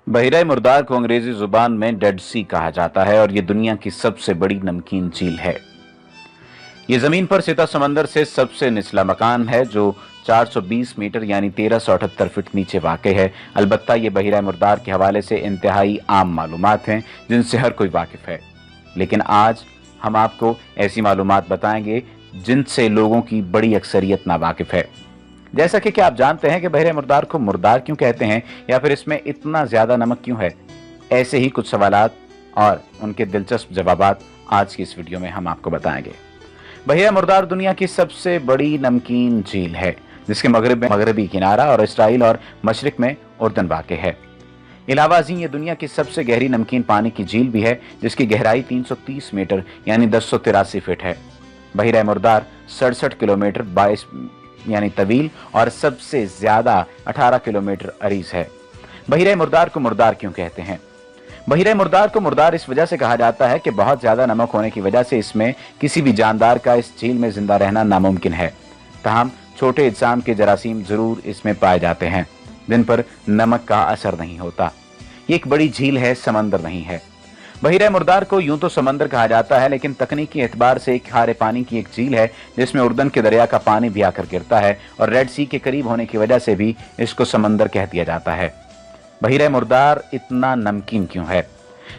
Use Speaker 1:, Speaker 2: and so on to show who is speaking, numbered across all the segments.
Speaker 1: बहिरा मुर्दार को अंग्रेजी जुबान में डेड सी कहा जाता है और ये दुनिया की सबसे बड़ी नमकीन झील है। ये जमीन पर सिता समंदर से सबसे निचला मकान है जो 420 मीटर यानी 1378 फीट नीचे वाक़ है। अलबत्ता ये बहिरा मुर्दार के हवाले से इंतहाई आम मालूमात हैं जिनसे हर कोई वाकिफ है, लेकिन आज हम आपको ऐसी मालूमात बताएंगे जिनसे लोगों की बड़ी अक्सरियत नावाकिफ है। जैसा कि क्या आप जानते हैं कि बहिरा मुर्दार को मुर्दार क्यों कहते हैं या फिर इसमें इतना ज्यादा नमक क्यों है? ऐसे ही कुछ सवालात और उनके दिलचस्प जवाबात आज की इस वीडियो में हम आपको बताएंगे। बहिरा मुर्दार दुनिया की सबसे बड़ी नमकीन झील है जिसके मगरब में मगरबी किनारा और इसराइल और मशरिक में उर्दन वाक़ है। इलावा अज़ीं ये दुनिया की सबसे गहरी नमकीन पानी की झील भी है जिसकी गहराई 330 मीटर यानी 1083 फीट है। बहिरा मुर्दार 67 किलोमीटर 22 यानी तवील और सबसे ज्यादा 18 किलोमीटर अरीज है। बहिरा मुर्दार को मुर्दार क्यों कहते हैं? बहिरा मुर्दार को मुर्दार इस वजह से कहा जाता है कि बहुत ज्यादा नमक होने की वजह से इसमें किसी भी जानदार का इस झील में जिंदा रहना नामुमकिन है। तमाम छोटे इज्साम के जरासीम जरूर इसमें पाए जाते हैं जिन पर नमक का असर नहीं होता। ये एक बड़ी झील है, समंदर नहीं है। बहिरा मुर्दार को यूं तो समंदर कहा जाता है, लेकिन तकनीकी एतबार से एक खारे पानी की एक झील है जिसमें उर्दन के दरिया का पानी भी आकर गिरता है और रेड सी के करीब होने की वजह से भी इसको समंदर कह दिया जाता है। बहिरा मुर्दार इतना नमकीन क्यों है?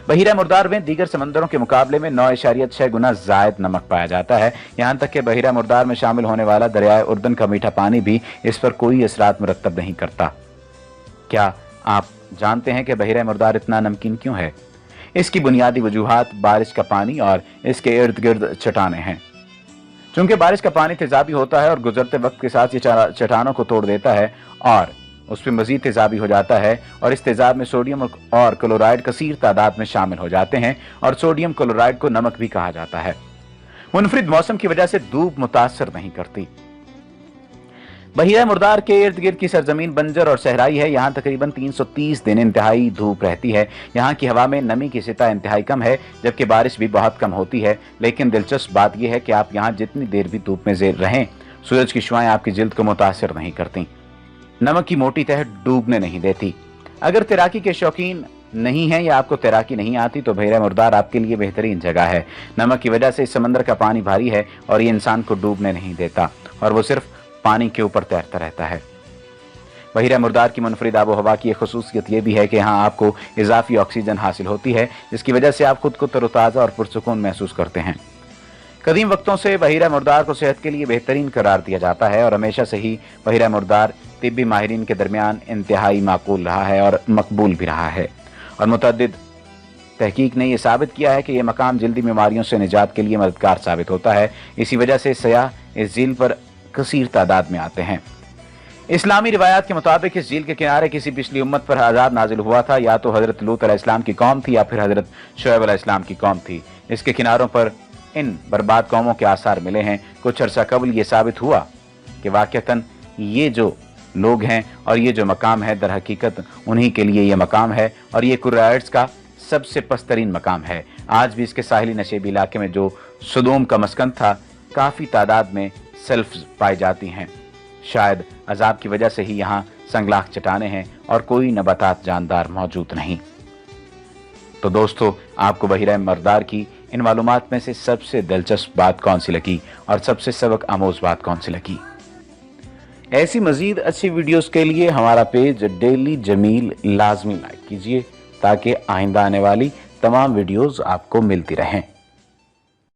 Speaker 1: बहिरा मुर्दार में दीगर समंदरों के मुकाबले में 9.6 गुना जायद नमक पाया जाता है। यहाँ तक कि बहिरा मुर्दार में शामिल होने वाला दरियाए उर्दन का मीठा पानी भी इस पर कोई असरात मुरत्तब नहीं करता। क्या आप जानते हैं कि बहिरा मुर्दार इतना नमकीन क्यों है? इसकी बुनियादी वजूहात बारिश का पानी और इसके इर्द गिर्द चट्टानें हैं। चूंकि बारिश का पानी तेजाबी होता है और गुजरते वक्त के साथ ये चट्टानों को तोड़ देता है और उस पर मजीद तेजाबी हो जाता है और इस तेजाब में सोडियम और क्लोराइड कसीर तादाद में शामिल हो जाते हैं और सोडियम क्लोराइड को नमक भी कहा जाता है। मुनफरिद मौसम की वजह से धूप मुतासर नहीं करती। बहिरा मुर्दार के इर्द गिर्द की सरजमीन बंजर और सहराई है। यहाँ तकरीबन 330 दिन इंतहाई धूप रहती है। यहाँ की हवा में नमी की सतह इंतहाई कम है जबकि बारिश भी बहुत कम होती है। लेकिन दिलचस्प बात यह है कि आप यहाँ जितनी देर भी धूप में रहें, सूरज की शुआएं आपकी जिल्द को मुतासर नहीं करती। नमक की मोटी तह डूबने नहीं देती। अगर तैराकी के शौकीन नहीं है या आपको तैराकी नहीं आती तो बहिरा मुर्दार आपके लिए बेहतरीन जगह है। नमक की वजह से इस समंदर का पानी भारी है और ये इंसान को डूबने नहीं देता और वो सिर्फ पानी के ऊपर तैरता रहता है। बहिरा मुर्दार की मुनफरिद आबो हवा की एक खुसूसियत यह भी है कि यहाँ आपको इजाफी ऑक्सीजन हासिल होती है जिसकी वजह से आप खुद को तरोताज़ा और पुरसुकून महसूस करते हैं। कदीम वक्तों से बहिरा मुर्दार को सेहत के लिए बेहतरीन करार दिया जाता है और हमेशा से ही बहिरा मुर्दार तिब्बी माहिरीन के दरमियान इंतहाई माकूल रहा है और मकबूल भी रहा है। और मुतअद्दिद तहकीक ने यह साबित किया है कि यह मकाम जल्दी बीमारियों से निजात के लिए मददगार साबित होता है। इसी वजह से सयाह इस झील पर कसीर तादाद में आते हैं। इस्लामी रिवायात के मुताबिक इस झील के किनारे किसी पिछली उम्मत पर अजाब नाजिल हुआ था। या तो हजरत लूत अलैहिस्सलाम की कौम थी या फिर हजरत शुएब अलैहिस्सलाम की कौम थी। इसके किनारों पर इन बर्बाद कौमों के आसार मिले हैं। कुछ अरसा कबल ये साबित हुआ कि वाक़तन ये जो लोग हैं और ये जो मकाम है दर हकीकत उन्हीं के लिए ये मकाम है और ये कुर्राइट्स का सबसे पस्तरीन मकाम है। आज भी इसके साहिली नशेबी इलाके में जो सदोम का मस्कन था काफ़ी तादाद में सेल्फ पाई जाती हैं। शायद अजाब की वजह से ही यहाँ संगलाख चट्टाने हैं और कोई नबातात जानदार मौजूद नहीं। तो दोस्तों, आपको बहिरा मुर्दार की इन मालूमात में से सबसे दिलचस्प बात कौन सी लगी और सबसे सबक आमोज बात कौन सी लगी? ऐसी मजीद अच्छी वीडियोस के लिए हमारा पेज डेली जमील लाजमी लाइक कीजिए ताकि आइंदा आने वाली तमाम वीडियोस आपको मिलती रहें।